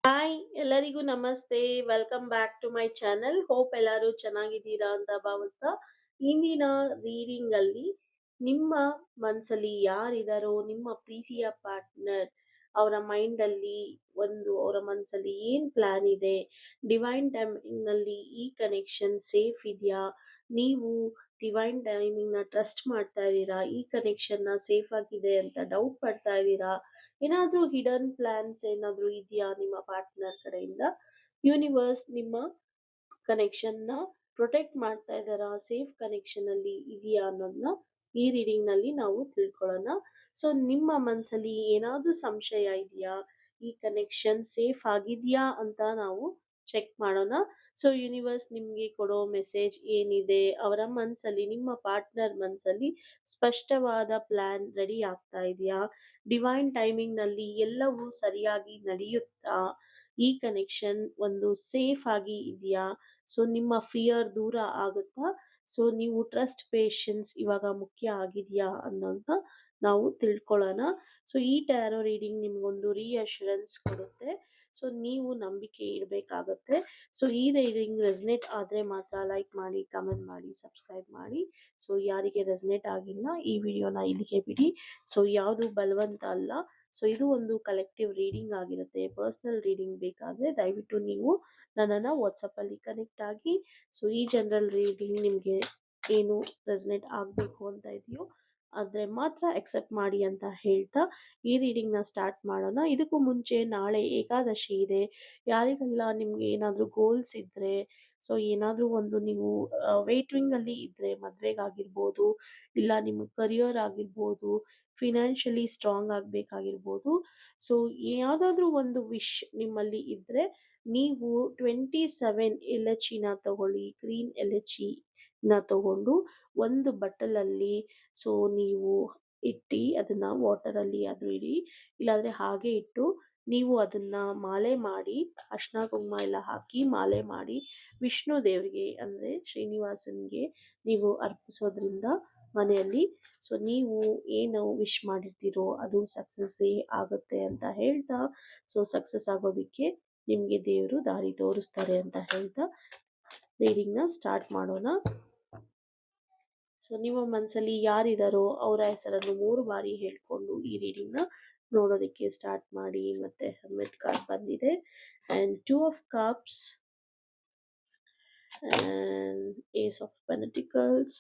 Hi ಎಲ್ಲರಿಗೂ ನಮಸ್ತೆ. Welcome back to my channel. Hope ಎಲ್ಲರೂ ಚೆನ್ನಾಗಿದ್ದೀರಾ ಅಂತ ಭಾವಿಸ್ತಾ, ಇಂದಿನ ರೀಡಿಂಗ್ ಅಲ್ಲಿ ನಿಮ್ಮ ಮನಸ್ಸಲ್ಲಿ ಯಾರಿದಾರೋ ನಿಮ್ಮ ಪ್ರೀತಿಯ ಪಾರ್ಟ್ನರ್, ಅವರ ಮೈಂಡ್ ಅಲ್ಲಿ ಅವರ ಮನಸ್ಸಲ್ಲಿ ಏನ್ ಪ್ಲಾನ್ ಇದೆ, ಡಿವೈನ್ ಟೈಮಿಂಗ್ ನಲ್ಲಿ ಈ ಕನೆಕ್ಷನ್ ಸೇಫ್ ಇದೆಯಾ, ನೀವು ಡಿವೈನ್ ಟೈಮಿಂಗ್ ನ ಟ್ರಸ್ಟ್ ಮಾಡ್ತಾ ಇದ್ದೀರಾ, ಈ ಕನೆಕ್ಷನ್ ನ ಸೇಫ್ ಆಗಿದೆ ಅಂತ ಡೌಟ್ ಪಡ್ತಾ ಇದ್ದೀರಾ, ಏನಾದ್ರೂ ಹಿಡನ್ ಪ್ಲಾನ್ಸ್ ಏನಾದ್ರೂ ಇದೆಯಾ ನಿಮ್ಮ ಪಾರ್ಟ್ನರ್ ಕಡೆಯಿಂದ, ಯೂನಿವರ್ಸ್ ನಿಮ್ಮ ಕನೆಕ್ಷನ್ ನ ಪ್ರೊಟೆಕ್ಟ್ ಮಾಡ್ತಾ ಇದ್ದಾರಾ, ಸೇಫ್ ಕನೆಕ್ಷನ್ ಅಲ್ಲಿ ಇದೆಯಾ ಅನ್ನೋದನ್ನ ಈ ರೀಡಿಂಗ್ ನಲ್ಲಿ ನಾವು ತಿಳ್ಕೊಳ್ಳೋಣ. ಸೊ ನಿಮ್ಮ ಮನಸ್ಸಲ್ಲಿ ಏನಾದ್ರೂ ಸಂಶಯ ಇದೆಯಾ, ಈ ಕನೆಕ್ಷನ್ ಸೇಫ್ ಆಗಿದೆಯಾ ಅಂತ ನಾವು ಚೆಕ್ ಮಾಡೋಣ. ಸೊ ಯೂನಿವರ್ಸ್ ನಿಮ್ಗೆ ಕೊಡೋ ಮೆಸೇಜ್ ಏನಿದೆ, ಅವರ ಮನಸ್ಸಲ್ಲಿ ನಿಮ್ಮ ಪಾರ್ಟ್ನರ್ ಮನಸ್ಸಲ್ಲಿ ಸ್ಪಷ್ಟವಾದ ಪ್ಲಾನ್ ರೆಡಿ ಆಗ್ತಾ ಇದೆಯಾ, ಡಿವೈನ್ ಟೈಮಿಂಗ್ ನಲ್ಲಿ ಎಲ್ಲವೂ ಸರಿಯಾಗಿ ನಡೆಯುತ್ತಾ, ಈ ಕನೆಕ್ಷನ್ ಒಂದು ಸೇಫ್ ಆಗಿ ಇದೆಯಾ, ಸೊ ನಿಮ್ಮ ಫಿಯರ್ ದೂರ ಆಗುತ್ತಾ, ಸೊ ನೀವು ಟ್ರಸ್ಟ್ ಪೇಷನ್ಸ್ ಇವಾಗ ಮುಖ್ಯ ಆಗಿದೆಯಾ ಅನ್ನೋಂತ ನಾವು ತಿಳ್ಕೊಳ್ಳೋಣ. ಸೊ ಈ ಟ್ಯಾರೋ ರೀಡಿಂಗ್ ನಿಮ್ಗೊಂದು ರೀಅಶ್ಯೂರೆನ್ಸ್ ಕೊಡುತ್ತೆ. ಸೊ ನೀವು ನಂಬಿಕೆ ಇಡಬೇಕಾಗತ್ತೆ. ಸೊ ಈ ರೀಡಿಂಗ್ ರೆಸನೇಟ್ ಆದ್ರೆ ಮಾತ್ರ ಲೈಕ್ ಮಾಡಿ, ಕಮೆಂಟ್ ಮಾಡಿ, ಸಬ್ಸ್ಕ್ರೈಬ್ ಮಾಡಿ. ಸೊ ಯಾರಿಗೆ ರೆಸನೇಟ್ ಆಗಿಲ್ಲ ಈ ವಿಡಿಯೋನ ಇಲ್ಲಿಗೆ ಬಿಡಿ. ಸೊ ಯಾವುದು ಬಲವಂತ ಅಲ್ಲ. ಸೊ ಇದು ಒಂದು ಕಲೆಕ್ಟಿವ್ ರೀಡಿಂಗ್ ಆಗಿರುತ್ತೆ. ಪರ್ಸನಲ್ ರೀಡಿಂಗ್ ಬೇಕಾದ್ರೆ ದಯವಿಟ್ಟು ನೀವು ನನ್ನನ್ನು ವಾಟ್ಸಪ್ಪಲ್ಲಿ ಕನೆಕ್ಟ್ ಆಗಿ. ಸೊ ಈ ಜನರಲ್ ರೀಡಿಂಗ್ ನಿಮಗೆ ಏನು ರೆಸನೇಟ್ ಆಗಬೇಕು ಅಂತ ಇದೆಯೋ ಆದರೆ ಮಾತ್ರ ಎಕ್ಸೆಪ್ಟ್ ಮಾಡಿ ಅಂತ ಹೇಳ್ತಾ ಈ ರೀಡಿಂಗ್ನ ಸ್ಟಾರ್ಟ್ ಮಾಡೋಣ. ಇದಕ್ಕೂ ಮುಂಚೆ ನಾಳೆ ಏಕಾದಶಿ ಇದೆ. ಯಾರಿಗೆಲ್ಲ ನಿಮ್ಗೆ ಏನಾದರೂ ಗೋಲ್ಸ್ ಇದ್ದರೆ, ಸೊ ಏನಾದರೂ ಒಂದು ನೀವು ವೇಟಿಂಗಲ್ಲಿ ಇದ್ದರೆ, ಮದುವೆಗಾಗಿರ್ಬೋದು, ಇಲ್ಲ ನಿಮ್ಮ ಕರಿಯರ್ ಆಗಿರ್ಬೋದು, ಫಿನಾನ್ಷಿಯಲಿ ಸ್ಟ್ರಾಂಗ್ ಆಗಬೇಕಾಗಿರ್ಬೋದು, ಸೊ ಯಾವುದಾದ್ರೂ ಒಂದು ವಿಶ್ ನಿಮ್ಮಲ್ಲಿ ಇದ್ದರೆ ನೀವು 27 ಎಲಚಿನ ತಗೊಳ್ಳಿ. ಗ್ರೀನ್ ಎಲಚಿನ ತಗೊಂಡು ಒಂದು ಬಟ್ಟಲಲ್ಲಿ ಸೊ ನೀವು ಇಟ್ಟು ಅದನ್ನು ವಾಟರಲ್ಲಿ ಅದು ಇಡಿ, ಇಲ್ಲಾಂದರೆ ಹಾಗೆ ಇಟ್ಟು ನೀವು ಅದನ್ನು ಮಾಲೆ ಮಾಡಿ, ಅರ್ಶಿನ ಕುಂಕುಮ ಎಲ್ಲ ಹಾಕಿ ಮಾಲೆ ಮಾಡಿ ವಿಷ್ಣು ದೇವರಿಗೆ ಅಂದರೆ ಶ್ರೀನಿವಾಸನಿಗೆ ನೀವು ಅರ್ಪಿಸೋದ್ರಿಂದ ಮನೆಯಲ್ಲಿ ಸೊ ನೀವು ಏನು ವಿಶ್ ಮಾಡಿರ್ತೀರೋ ಅದು ಸಕ್ಸಸ್ಸೇ ಆಗುತ್ತೆ ಅಂತ ಹೇಳ್ತಾ, ಸೊ ಸಕ್ಸಸ್ ಆಗೋದಕ್ಕೆ ನಿಮಗೆ ದೇವರು ದಾರಿ ತೋರಿಸ್ತಾರೆ ಅಂತ ಹೇಳ್ತಾ ರೀಡಿಂಗ್ನ ಸ್ಟಾರ್ಟ್ ಮಾಡೋಣ. ಸೊ ನಿಮ್ಮ ಮನಸ್ಸಲ್ಲಿ ಯಾರಿದಾರೋ ಅವರ ಹೆಸರನ್ನು 3 ಬಾರಿ ಹೇಳ್ಕೊಂಡು ಈ ರೀಡಿಂಗ್ನ ನೋಡೋದಕ್ಕೆ ಸ್ಟಾರ್ಟ್ ಮಾಡಿ. ಮತ್ತೆ ಹೆರ್ಮಿಟ್ ಕಾರ್ಡ್ ಬಂದಿದೆ, and 2 of cups, and ace of pentacles,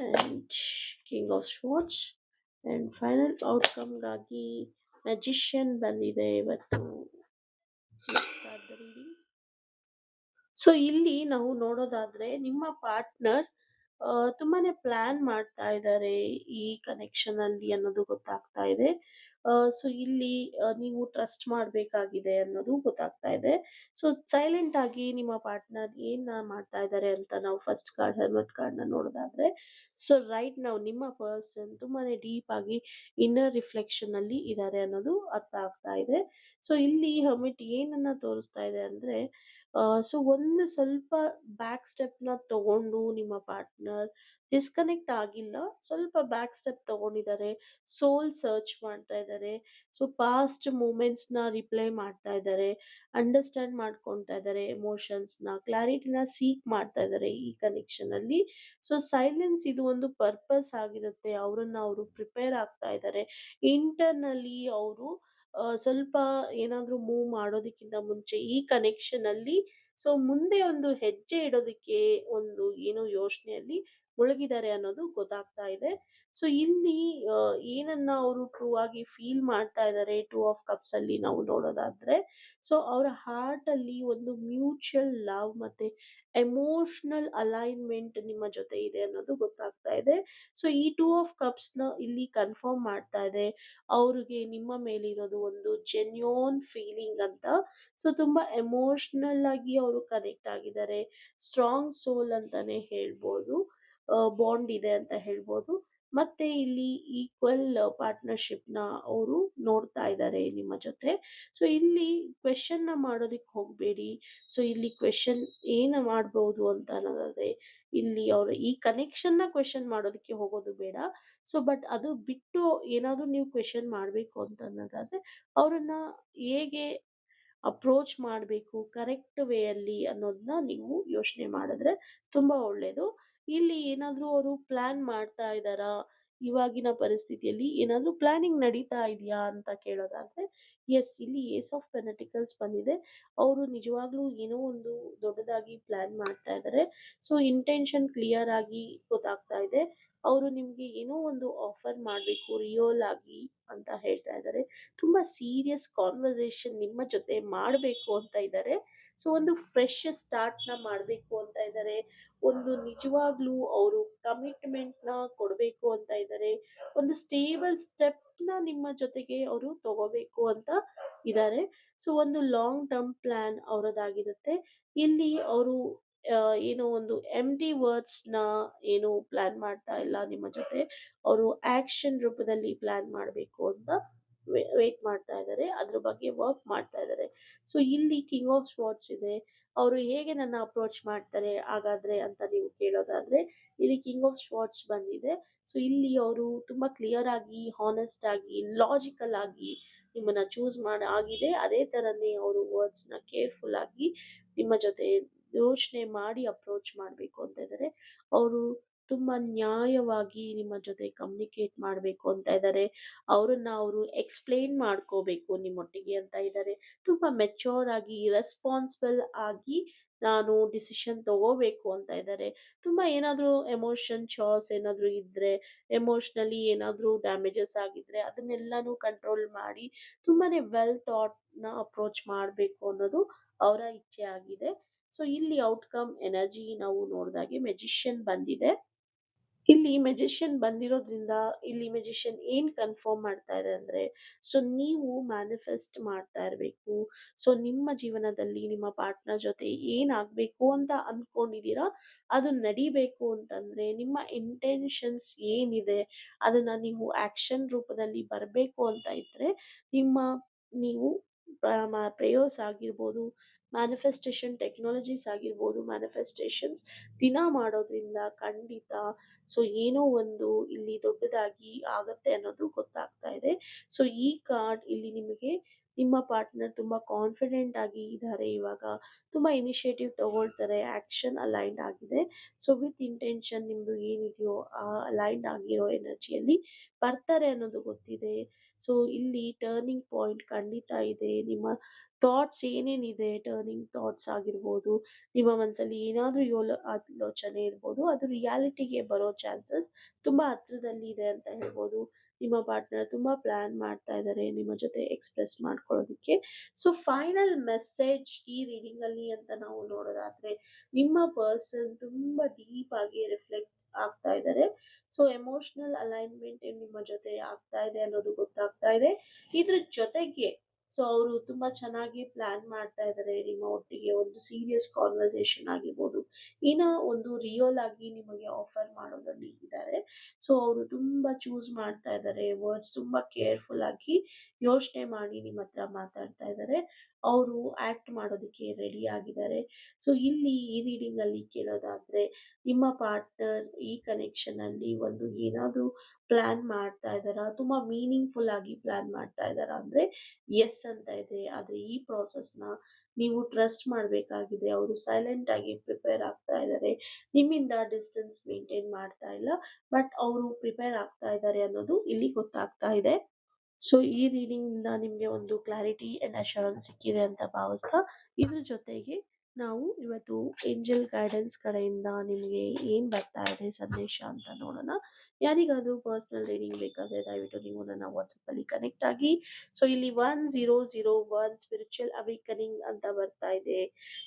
and king of swords, and final ಔಟ್ಕಮ್ಗಾಗಿ ಮ್ಯಾಜಿಷಿಯನ್ ಬಂದಿದೆ ಇವತ್ತು. Start the reading. ಸೊ ಇಲ್ಲಿ ನಾವು ನೋಡೋದಾದ್ರೆ ನಿಮ್ಮ ಪಾರ್ಟ್ನರ್ ತುಂಬಾನೇ ಪ್ಲಾನ್ ಮಾಡ್ತಾ ಇದ್ದಾರೆ ಈ ಕನೆಕ್ಷನ್ ಅಲ್ಲಿ ಅನ್ನೋದು ಗೊತ್ತಾಗ್ತಾ ಇದೆ. ಸೊ ಇಲ್ಲಿ ನೀವು ಟ್ರಸ್ಟ್ ಮಾಡಬೇಕಾಗಿದೆ ಅನ್ನೋದು ಗೊತ್ತಾಗ್ತಾ ಇದೆ. ಸೊ ಸೈಲೆಂಟ್ ಆಗಿ ನಿಮ್ಮ ಪಾರ್ಟ್ನರ್ ಏನ್ ಮಾಡ್ತಾ ಇದ್ದಾರೆ ಅಂತ ನಾವು ಫಸ್ಟ್ ಕಾರ್ಡ್ ಹೆರ್ಮಿಟ್ ಕಾರ್ಡ್ನ ನೋಡೋದಾದ್ರೆ, ಸೊ ರೈಟ್ ನಾವು ನಿಮ್ಮ ಪರ್ಸನ್ ತುಂಬಾನೇ ಡೀಪ್ ಆಗಿ ಇನ್ನರ್ ರಿಫ್ಲೆಕ್ಷನ್ ಅಲ್ಲಿ ಇದ್ದಾರೆ ಅನ್ನೋದು ಅರ್ಥ ಆಗ್ತಾ ಇದೆ. ಸೊ ಇಲ್ಲಿ ಹೆರ್ಮಿಟ್ ಏನನ್ನ ತೋರಿಸ್ತಾ ಇದೆ ಅಂದ್ರೆ, ಸೊ ಒಂದು ಸ್ವಲ್ಪ ಬ್ಯಾಕ್ ಸ್ಟೆಪ್ನ ತಗೊಂಡು ನಿಮ್ಮ ಪಾರ್ಟ್ನರ್ ಡಿಸ್ಕನೆಕ್ಟ್ ಆಗಿಲ್ಲ, ಸ್ವಲ್ಪ ಬ್ಯಾಕ್ ಸ್ಟೆಪ್ ತಗೊಂಡಿದ್ದಾರೆ, ಸೋಲ್ ಸರ್ಚ್ ಮಾಡ್ತಾ ಇದ್ದಾರೆ. ಸೊ ಪಾಸ್ಟ್ ಮೂಮೆಂಟ್ಸ್ನ ರಿಪ್ಲೈ ಮಾಡ್ತಾ ಇದ್ದಾರೆ, ಅಂಡರ್ಸ್ಟ್ಯಾಂಡ್ ಮಾಡ್ಕೊತಾ ಇದ್ದಾರೆ, ಎಮೋಷನ್ಸ್ನ ಕ್ಲಾರಿಟಿನ ಸೀಕ್ ಮಾಡ್ತಾ ಇದ್ದಾರೆ ಈ ಕನೆಕ್ಷನ್ ಅಲ್ಲಿ. ಸೊ ಸೈಲೆನ್ಸ್ ಇದು ಒಂದು ಪರ್ಪಸ್ ಆಗಿರುತ್ತೆ. ಅವರನ್ನ ಅವರು ಪ್ರಿಪೇರ್ ಆಗ್ತಾ ಇದ್ದಾರೆ ಇಂಟರ್ನಲ್ಲಿ. ಅವರು ಸ್ವಲ್ಪ ಏನಾದರೂ ಮೂವ್ ಮಾಡೋದಕ್ಕಿಂತ ಮುಂಚೆ ಈ ಕನೆಕ್ಷನ್ ಅಲ್ಲಿ ಸೊ ಮುಂದೆ ಒಂದು ಹೆಜ್ಜೆ ಇಡೋದಕ್ಕೆ ಒಂದು ಏನೋ ಯೋಚನೆಯಲ್ಲಿ ಮುಳುಗಿದ್ದಾರೆ ಅನ್ನೋದು ಗೊತ್ತಾಗ್ತಾ ಇದೆ. ಸೊ ಇಲ್ಲಿ ಏನನ್ನ ಅವರು ಟ್ರೂ ಆಗಿ ಫೀಲ್ ಮಾಡ್ತಾ ಇದ್ದಾರೆ 2 ಆಫ್ ಕಪ್ಸ್ ಅಲ್ಲಿ ನಾವು ನೋಡೋದಾದ್ರೆ, ಸೊ ಅವರ ಹಾರ್ಟ್ ಅಲ್ಲಿ ಒಂದು ಮ್ಯೂಚುವಲ್ ಲವ್ ಮತ್ತೆ ಎಮೋಷನಲ್ ಅಲೈನ್ಮೆಂಟ್ ನಿಮ್ಮ ಜೊತೆ ಇದೆ ಅನ್ನೋದು ಗೊತ್ತಾಗ್ತಾ ಇದೆ. ಸೊ ಈ 2 ಆಫ್ ಕಪ್ಸ್ ನ ಇಲ್ಲಿ ಕನ್ಫರ್ಮ್ ಮಾಡ್ತಾ ಇದೆ ಅವ್ರಿಗೆ ನಿಮ್ಮ ಮೇಲೆ ಇರೋದು ಒಂದು ಜೆನ್ಯೂನ್ ಫೀಲಿಂಗ್ ಅಂತ. ಸೊ ತುಂಬಾ ಎಮೋಷನಲ್ ಆಗಿ ಅವರು ಕನೆಕ್ಟ್ ಆಗಿದ್ದಾರೆ, ಸ್ಟ್ರಾಂಗ್ ಸೋಲ್ ಅಂತಾನೆ ಹೇಳ್ಬೋದು, ಬಾಂಡ್ ಇದೆ ಅಂತ ಹೇಳ್ಬೋದು. ಮತ್ತೆ ಇಲ್ಲಿ ಈಕ್ವಲ್ ಪಾರ್ಟ್ನರ್ಶಿಪ್ನ ಅವರು ನೋಡ್ತಾ ಇದ್ದಾರೆ ನಿಮ್ಮ ಜೊತೆ. ಸೊ ಇಲ್ಲಿ ಕ್ವೆಶನ್ನ ಮಾಡೋದಕ್ಕೆ ಹೋಗಬೇಡಿ. ಸೊ ಇಲ್ಲಿ ಕ್ವೆಶನ್ ಏನು ಮಾಡ್ಬೋದು ಅಂತ ಅನ್ನೋದಾದ್ರೆ, ಇಲ್ಲಿ ಅವರು ಈ ಕನೆಕ್ಷನ್ನ ಕ್ವೆಶನ್ ಮಾಡೋದಕ್ಕೆ ಹೋಗೋದು ಬೇಡ. ಸೊ ಬಟ್ ಅದು ಬಿಟ್ಟು ಏನಾದರೂ ನೀವು ಕ್ವೆಶನ್ ಮಾಡಬೇಕು ಅಂತ ಅನ್ನೋದಾದ್ರೆ ಅವರನ್ನ ಹೇಗೆ ಅಪ್ರೋಚ್ ಮಾಡಬೇಕು ಕರೆಕ್ಟ್ ವೇಯಲ್ಲಿ ಅನ್ನೋದನ್ನ ನೀವು ಯೋಚನೆ ಮಾಡಿದ್ರೆ ತುಂಬ ಒಳ್ಳೆಯದು. ಇಲ್ಲಿ ಏನಾದರೂ ಅವರು ಪ್ಲಾನ್ ಮಾಡ್ತಾ ಇದ್ದಾರಾ? ಇವಾಗಿನ ಪರಿಸ್ಥಿತಿಯಲ್ಲಿ ಏನಾದರೂ ಪ್ಲಾನಿಂಗ್ ನಡೀತಾ ಇದೆಯಾ ಅಂತ ಕೇಳೋದಾದ್ರೆ, ಯೆಸ್, ಇಲ್ಲಿ ಏಸ್ ಆಫ್ ಪೆಂಟಕಲ್ಸ್ ಬಂದಿದೆ. ಅವರು ನಿಜವಾಗ್ಲೂ ಏನೋ ಒಂದು ದೊಡ್ಡದಾಗಿ ಪ್ಲಾನ್ ಮಾಡ್ತಾ ಇದ್ದಾರೆ. ಸೊ ಇಂಟೆನ್ಷನ್ ಕ್ಲಿಯರ್ ಆಗಿ ಗೊತ್ತಾಗ್ತಾ ಇದೆ. ಅವರು ನಿಮಗೆ ಏನೋ ಒಂದು ಆಫರ್ ಮಾಡಬೇಕು ರಿಯಲ್ ಆಗಿ ಅಂತ ಹೇಳ್ತಾ ಇದ್ದಾರೆ. ತುಂಬ ಸೀರಿಯಸ್ ಕಾನ್ವರ್ಸೇಷನ್ ನಿಮ್ಮ ಜೊತೆ ಮಾಡಬೇಕು ಅಂತ ಇದ್ದಾರೆ. ಸೊ ಒಂದು ಫ್ರೆಶ್ ಸ್ಟಾರ್ಟ್‌ನ ಮಾಡಬೇಕು ಅಂತ ಇದ್ದಾರೆ. ಒಂದು ನಿಜವಾಗ್ಲೂ ಅವರು ಕಮಿಟ್ಮೆಂಟ್‌ನ ಕೊಡಬೇಕು ಅಂತ ಇದ್ದಾರೆ. ಒಂದು ಸ್ಟೇಬಲ್ ಸ್ಟೆಪ್‌ನ ನಿಮ್ಮ ಜೊತೆಗೆ ಅವರು ತಗೋಬೇಕು ಅಂತ ಇದ್ದಾರೆ. ಸೊ ಒಂದು ಲಾಂಗ್ ಟರ್ಮ್ ಪ್ಲಾನ್ ಅವರದ್ದಾಗಿರುತ್ತೆ. ಇಲ್ಲಿ ಅವರು ಏನೋ ಒಂದು ಎಂಪ್ಟಿ ವರ್ಡ್ಸ್‌ನ ಏನು ಪ್ಲಾನ್ ಮಾಡ್ತಾ ಇಲ್ಲ ನಿಮ್ಮ ಜೊತೆ. ಅವರು ಆಕ್ಷನ್ ರೂಪದಲ್ಲಿ ಪ್ಲಾನ್ ಮಾಡಬೇಕು ಅಂತ ವೇಟ್ ಮಾಡ್ತಾ ಇದ್ದಾರೆ. ಅದ್ರ ಬಗ್ಗೆ ವರ್ಕ್ ಮಾಡ್ತಾ ಇದ್ದಾರೆ. ಸೊ ಇಲ್ಲಿ ಕಿಂಗ್ ಆಫ್ ಸ್ವಾರ್ಡ್ಸ್ ಇದೆ. ಅವರು ಹೇಗೆ ನನ್ನ ಅಪ್ರೋಚ್ ಮಾಡ್ತಾರೆ ಹಾಗಾದ್ರೆ ಅಂತ ನೀವು ಕೇಳೋದಾದ್ರೆ, ಇಲ್ಲಿ ಕಿಂಗ್ ಆಫ್ ಸ್ವಾರ್ಡ್ಸ್ ಬಂದಿದೆ. ಸೊ ಇಲ್ಲಿ ಅವರು ತುಂಬಾ ಕ್ಲಿಯರ್ ಆಗಿ, ಹಾನೆಸ್ಟ್ ಆಗಿ, ಲಾಜಿಕಲ್ ಆಗಿ ನಿಮ್ಮನ್ನ ಚೂಸ್ ಮಾಡಿ ಆಗಿದೆ. ಅದೇ ತರನೇ ಅವರು ವರ್ಡ್ಸ್‌ನ ಕೇರ್‌ಫುಲ್ ಆಗಿ ನಿಮ್ಮ ಜೊತೆ ಯೋಚನೆ ಮಾಡಿ ಅಪ್ರೋಚ್ ಮಾಡಬೇಕು ಅಂತ ಇದ್ದಾರೆ. ಅವರು ತುಂಬಾ ನ್ಯಾಯವಾಗಿ ನಿಮ್ಮ ಜೊತೆ ಕಮ್ಯುನಿಕೇಟ್ ಮಾಡಬೇಕು ಅಂತ ಇದ್ದಾರೆ. ಅವರನ್ನ ಅವರು ಎಕ್ಸ್‌ಪ್ಲೇನ್ ಮಾಡ್ಕೋಬೇಕು ನಿಮ್ಮೊಟ್ಟಿಗೆ ಅಂತ ಇದ್ದಾರೆ. ತುಂಬಾ ಮೆಚ್ಯೂರ್ ಆಗಿ, ರೆಸ್ಪಾನ್ಸಿಬಲ್ ಆಗಿ ನಾನು ಡಿಸಿಷನ್ ತಗೋಬೇಕು ಅಂತ ಇದ್ದಾರೆ. ತುಂಬಾ ಏನಾದರೂ ಎಮೋಷನ್ ಚಾಸ್ ಏನಾದರೂ ಇದ್ರೆ, ಎಮೋಷನಲಿ ಏನಾದರೂ ಡ್ಯಾಮೇಜಸ್ ಆಗಿದ್ರೆ ಅದನ್ನೆಲ್ಲಾನು ಕಂಟ್ರೋಲ್ ಮಾಡಿ ತುಂಬಾನೇ ವೆಲ್ ಥಾಟ್‌ನ ಅಪ್ರೋಚ್ ಮಾಡಬೇಕು ಅನ್ನೋದು ಅವರ ಇಚ್ಛೆ ಆಗಿದೆ. ಸೊ ಇಲ್ಲಿ ಔಟ್‌ಕಮ್ ಎನರ್ಜಿ ನಾವು ನೋಡಿದಾಗೆ ಮೆಜಿಷಿಯನ್ ಬಂದಿದೆ. ಇಲ್ಲಿ ಮೆಜಿಷಿಯನ್ ಬಂದಿರೋದ್ರಿಂದ ಇಲ್ಲಿ ಮೆಜಿಷಿಯನ್ ಏನ್ ಕನ್ಫರ್ಮ್ ಮಾಡ್ತಾ ಇದೆ ಅಂದ್ರೆ, ಸೊ ನೀವು ಮ್ಯಾನಿಫೆಸ್ಟ್ ಮಾಡ್ತಾ ಇರಬೇಕು. ಸೊ ನಿಮ್ಮ ಜೀವನದಲ್ಲಿ ನಿಮ್ಮ ಪಾರ್ಟ್ನರ್ ಜೊತೆ ಏನಾಗಬೇಕು ಅಂತ ಅಂದ್ಕೊಂಡಿದ್ದೀರಾ, ಅದು ನಡಿಬೇಕು ಅಂತಂದ್ರೆ ನಿಮ್ಮ ಇಂಟೆನ್ಷನ್ಸ್ ಏನಿದೆ ಅದನ್ನ ನೀವು ಆಕ್ಷನ್ ರೂಪದಲ್ಲಿ ಬರಬೇಕು ಅಂತ ಇದ್ರೆ, ನಿಮ್ಮ ನೀವು ಪ್ರೇಯರ್ಸ್ ಆಗಿರ್ಬೋದು, ಮ್ಯಾನಿಫೆಸ್ಟೇಷನ್ ಟೆಕ್ನಾಲಜೀಸ್ ಆಗಿರ್ಬೋದು, ಮ್ಯಾನಿಫೆಸ್ಟೇಷನ್ಸ್ ದಿನ ಮಾಡೋದ್ರಿಂದ ಖಂಡಿತ ಸೊ ಏನೋ ಒಂದು ಇಲ್ಲಿ ದೊಡ್ಡದಾಗಿ ಆಗತ್ತೆ ಅನ್ನೋದು ಗೊತ್ತಾಗ್ತಾ ಇದೆ. ಸೊ ಈ ಕಾರ್ಡ್ ಇಲ್ಲಿ ನಿಮಗೆ ನಿಮ್ಮ ಪಾರ್ಟ್ನರ್ ತುಂಬಾ ಕಾನ್ಫಿಡೆಂಟ್ ಆಗಿ ಇದ್ದಾರೆ ಇವಾಗ. ತುಂಬಾ ಇನಿಶಿಯೇಟಿವ್ ತಗೊಳ್ತಾರೆ. ಆಕ್ಷನ್ ಅಲೈನ್ಡ್ ಆಗಿದೆ. ಸೊ ವಿತ್ ಇಂಟೆನ್ಷನ್ ನಿಮ್ದು ಏನಿದೆಯೋ ಆ ಅಲೈನ್ಡ್ ಆಗಿರೋ ಎನರ್ಜಿಯಲ್ಲಿ ಬರ್ತಾರೆ ಅನ್ನೋದು ಗೊತ್ತಿದೆ. ಸೊ ಇಲ್ಲಿ ಟರ್ನಿಂಗ್ ಪಾಯಿಂಟ್ ಖಂಡಿತ ಇದೆ. ನಿಮ್ಮ ಥಾಟ್ಸ್ ಏನೇನಿದೆ, ಟರ್ನಿಂಗ್ ಥಾಟ್ಸ್ ಆಗಿರ್ಬೋದು, ನಿಮ್ಮ ಮನಸ್ಸಲ್ಲಿ ಏನಾದರೂ ಆಲೋಚನೆ ಇರ್ಬೋದು, ಅದು ರಿಯಾಲಿಟಿಗೆ ಬರೋ ಚಾನ್ಸಸ್ ತುಂಬಾ ಹತ್ರದಲ್ಲಿದೆ ಅಂತ ಹೇಳ್ಬೋದು. ನಿಮ್ಮ ಪಾರ್ಟ್ನರ್ ತುಂಬಾ ಪ್ಲಾನ್ ಮಾಡ್ತಾ ಇದ್ದಾರೆ ನಿಮ್ಮ ಜೊತೆ ಎಕ್ಸ್‌ಪ್ರೆಸ್ ಮಾಡ್ಕೊಳ್ಳೋದಿಕ್ಕೆ. ಸೊ ಫೈನಲ್ ಮೆಸೇಜ್ ಈ ರೀಡಿಂಗ್ ಅಲ್ಲಿ ಅಂತ ನಾವು ನೋಡೋದಾದ್ರೆ, ನಿಮ್ಮ ಪರ್ಸನ್ ತುಂಬಾ ಡೀಪ್ ಆಗಿ ರಿಫ್ಲೆಕ್ಟ್ ಆಗ್ತಾ ಇದ್ದಾರೆ. ಸೊ ಎಮೋಷನಲ್ ಅಲೈನ್‌ಮೆಂಟ್ ನಿಮ್ಮ ಜೊತೆ ಆಗ್ತಾ ಇದೆ ಅನ್ನೋದು ಗೊತ್ತಾಗ್ತಾ ಇದೆ. ಇದ್ರ ಜೊತೆಗೆ ಸೊ ಅವರು ತುಂಬಾ ಚೆನ್ನಾಗಿ ಪ್ಲಾನ್ ಮಾಡ್ತಾ ಇದ್ದಾರೆ ನಿಮ್ಮ ಒಟ್ಟಿಗೆ ಒಂದು ಸೀರಿಯಸ್ ಕಾನ್ವರ್ಸೇಷನ್ ಆಗಿರ್ಬೋದು. ಇನ್ನ ಒಂದು ರಿಯಲ್ ಆಗಿ ನಿಮಗೆ ಆಫರ್ ಮಾಡೋದ್ರಲ್ಲಿ ಇದ್ದಾರೆ. ಸೊ ಅವರು ತುಂಬಾ ಚೂಸ್ ಮಾಡ್ತಾ ಇದ್ದಾರೆ. ವರ್ಡ್ಸ್ ತುಂಬಾ ಕೇರ್‌ಫುಲ್ ಆಗಿ ಯೋಚನೆ ಮಾಡಿ ನಿಮ್ಮ ಹತ್ರ ಮಾತಾಡ್ತಾ ಇದ್ದಾರೆ. ಅವರು ಆಕ್ಟ್ ಮಾಡೋದಕ್ಕೆ ರೆಡಿ ಆಗಿದ್ದಾರೆ. ಸೊ ಇಲ್ಲಿ ಈ ರೀಡಿಂಗ್ ಅಲ್ಲಿ ಕೇಳೋದಾದ್ರೆ, ನಿಮ್ಮ ಪಾರ್ಟ್ನರ್ ಈ ಕನೆಕ್ಷನ್ ಅಲ್ಲಿ ಒಂದು ಏನಾದರೂ ಪ್ಲಾನ್ ಮಾಡ್ತಾ ಇದ್ದಾರಾ? ತುಂಬಾ ಮೀನಿಂಗ್‌ಫುಲ್ ಆಗಿ ಪ್ಲಾನ್ ಮಾಡ್ತಾ ಇದ್ದಾರಾ ಅಂದ್ರೆ ಯೆಸ್ ಅಂತ ಇದೆ. ಆದ್ರೆ ಈ ಪ್ರಾಸೆಸ್‌ನ ನೀವು ಟ್ರಸ್ಟ್ ಮಾಡಬೇಕಾಗಿದೆ. ಅವರು ಸೈಲೆಂಟ್ ಆಗಿ ಪ್ರಿಪೇರ್ ಆಗ್ತಾ ಇದ್ದಾರೆ. ನಿಮ್ಮಿಂದ ಡಿಸ್ಟೆನ್ಸ್ ಮೇಂಟೈನ್ ಮಾಡ್ತಾ ಇಲ್ಲ. ಬಟ್ ಅವರು ಪ್ರಿಪೇರ್ ಆಗ್ತಾ ಇದ್ದಾರೆ ಅನ್ನೋದು ಇಲ್ಲಿ ಗೊತ್ತಾಗ್ತಾ ಇದೆ. ಸೊ ಈ ರೀಡಿಂಗ್‌ನಿಂದ ನಿಮಗೆ ಒಂದು ಕ್ಲಾರಿಟಿ ಅಂಡ್ ಅಶ್ಯೂರೆನ್ಸ್ ಸಿಕ್ಕಿದೆ ಅಂತ ಭಾವಿಸ್ತಾ, ಇದ್ರ ಜೊತೆಗೆ ನಾವು ಇವತ್ತು ಏಂಜೆಲ್ ಗೈಡೆನ್ಸ್ ಕಡೆಯಿಂದ ನಿಮಗೆ ಏನು ಬರ್ತಾ ಇದೆ ಸಂದೇಶ ಅಂತ ನೋಡೋಣ. ಯಾರಿಗಾದರೂ ಪರ್ಸನಲ್ ರೀಡಿಂಗ್ ಬೇಕಾದರೆ ದಯವಿಟ್ಟು ನೀವು ನನ್ನ ವಾಟ್ಸಪ್ಪಲ್ಲಿ ಕನೆಕ್ಟ್ ಆಗಿ. ಸೊ ಇಲ್ಲಿ 1001 ಸ್ಪಿರಿಚುವಲ್ ಅವೇಕನಿಂಗ್ ಅಂತ ಬರ್ತಾ ಇದೆ.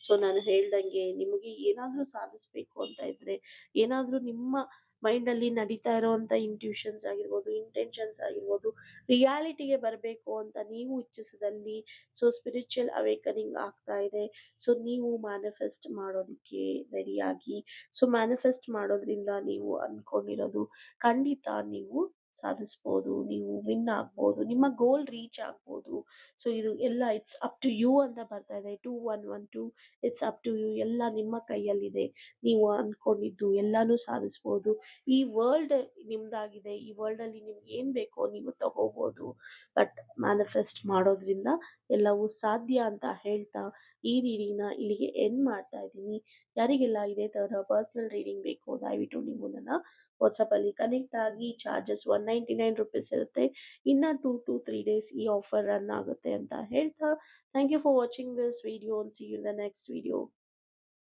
ಸೊ ನಾನು ಹೇಳ್ದಂಗೆ ನಿಮಗೆ ಏನಾದರೂ ಸಾಧಿಸಬೇಕು ಅಂತ ಇದ್ರೆ, ಏನಾದರೂ ನಿಮ್ಮ ಮೈಂಡಲ್ಲಿ ನಡೀತಾ ಇರೋವಂಥ ಇಂಟ್ಯೂಷನ್ಸ್ ಆಗಿರ್ಬೋದು, ಇಂಟೆನ್ಷನ್ಸ್ ಆಗಿರ್ಬೋದು, ರಿಯಾಲಿಟಿಗೆ ಬರಬೇಕು ಅಂತ ನೀವು ಇಚ್ಛಿಸಿದಲ್ಲಿ ಸೊ ಸ್ಪಿರಿಚುವಲ್ ಅವೇಕನಿಂಗ್ ಆಗ್ತಾ ಇದೆ. ಸೊ ನೀವು ಮ್ಯಾನಿಫೆಸ್ಟ್ ಮಾಡೋದಕ್ಕೆ ರೆಡಿಯಾಗಿ. ಸೊ ಮ್ಯಾನಿಫೆಸ್ಟ್ ಮಾಡೋದ್ರಿಂದ ನೀವು ಅಂದ್ಕೊಂಡಿರೋದು ಖಂಡಿತ ನೀವು ಸಾಧಿಸ್ಬೋದು, ನೀವು ವಿನ್ ಆಗ್ಬೋದು, ನಿಮ್ಮ ಗೋಲ್ ರೀಚ್ ಆಗ್ಬೋದು. ಸೊ ಇದು ಎಲ್ಲ ಇಟ್ಸ್ ಅಪ್ ಟು ಯು ಅಂತ ಬರ್ತಾ ಇದೆ. 2112 ಇಟ್ಸ್ ಅಪ್ ಟು ಯು. ಎಲ್ಲ ನಿಮ್ಮ ಕೈಯಲ್ಲಿದೆ. ನೀವು ಅಂದ್ಕೊಂಡಿದ್ದು ಎಲ್ಲಾನು ಸಾಧಿಸ್ಬೋದು. ಈ ವರ್ಲ್ಡ್ ನಿಮ್ದಾಗಿದೆ. ಈ ವರ್ಲ್ಡಲ್ಲಿ ನಿಮ್ಗೆ ಏನು ಬೇಕೋ ನೀವು ತಗೋಬೋದು. ಬಟ್ ಮ್ಯಾನಿಫೆಸ್ಟ್ ಮಾಡೋದ್ರಿಂದ ಎಲ್ಲವೂ ಸಾಧ್ಯ ಅಂತ ಹೇಳ್ತಾ ಈ ರೀಡಿಂಗ್ನ ಇಲ್ಲಿಗೆ ಎಂಡ್ ಮಾಡ್ತಾ ಇದ್ದೀನಿ. ಯಾರಿಗೆಲ್ಲ ಇದೇ ಥರ ಪರ್ಸ್ನಲ್ ರೀಡಿಂಗ್ ಬೇಕು ದಯವಿಟ್ಟು ನೀವು ನನ್ನ ವಾಟ್ಸಪ್ಪಲ್ಲಿ ಕನೆಕ್ಟ್ ಆಗಿ. ಚಾರ್ಜಸ್ 199 ರುಪೀಸ್ ಇರುತ್ತೆ. ಇನ್ನು 2 to 3 ಡೇಸ್ ಈ ಆಫರ್ ರನ್ ಆಗುತ್ತೆ ಅಂತ ಹೇಳ್ತಾ thank you for watching this video. See you in the next video.